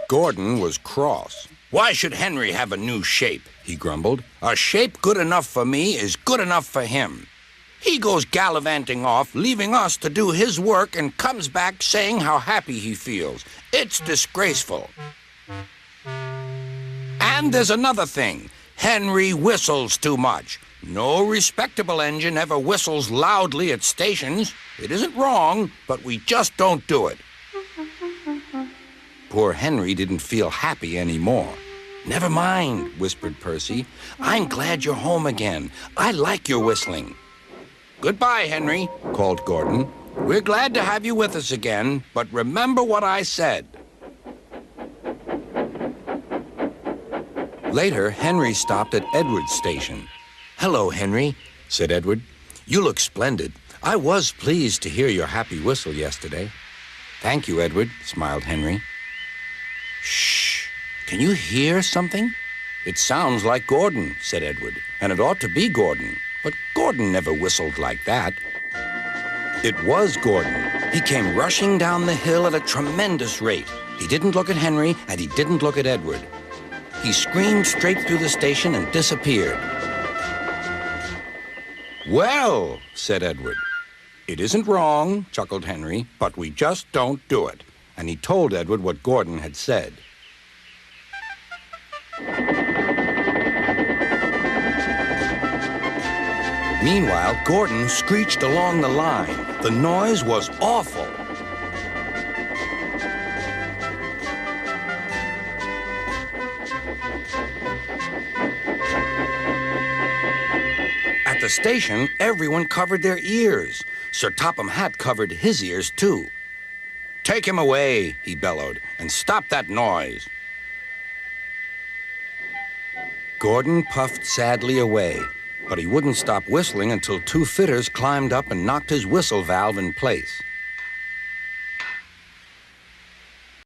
Gordon was cross. "Why should Henry have a new shape?" he grumbled. "A shape good enough for me is good enough for him. He goes gallivanting off, leaving us to do his work, and comes back saying how happy he feels. It's disgraceful. And there's another thing. Henry whistles too much. No respectable engine ever whistles loudly at stations. It isn't wrong, but we just don't do it." Poor Henry didn't feel happy anymore. "Never mind," whispered Percy. "I'm glad you're home again. I like your whistling." "Goodbye, Henry," called Gordon. "We're glad to have you with us again, but remember what I said." Later, Henry stopped at Edward's station. "Hello, Henry," said Edward. "You look splendid. I was pleased to hear your happy whistle yesterday." "Thank you, Edward," smiled Henry. "Shh! Can you hear something?" "It sounds like Gordon," said Edward, "and it ought to be Gordon. But Gordon never whistled like that." It was Gordon. He came rushing down the hill at a tremendous rate. He didn't look at Henry, and he didn't look at Edward. He screamed straight through the station and disappeared. "Well," said Edward. "It isn't wrong," chuckled Henry, "but we just don't do it." And he told Edward what Gordon had said. Meanwhile, Gordon screeched along the line. The noise was awful. At the station, everyone covered their ears. Sir Topham Hatt covered his ears, too. "Take him away," he bellowed, "and stop that noise." Gordon puffed sadly away, but he wouldn't stop whistling until two fitters climbed up and knocked his whistle valve in place.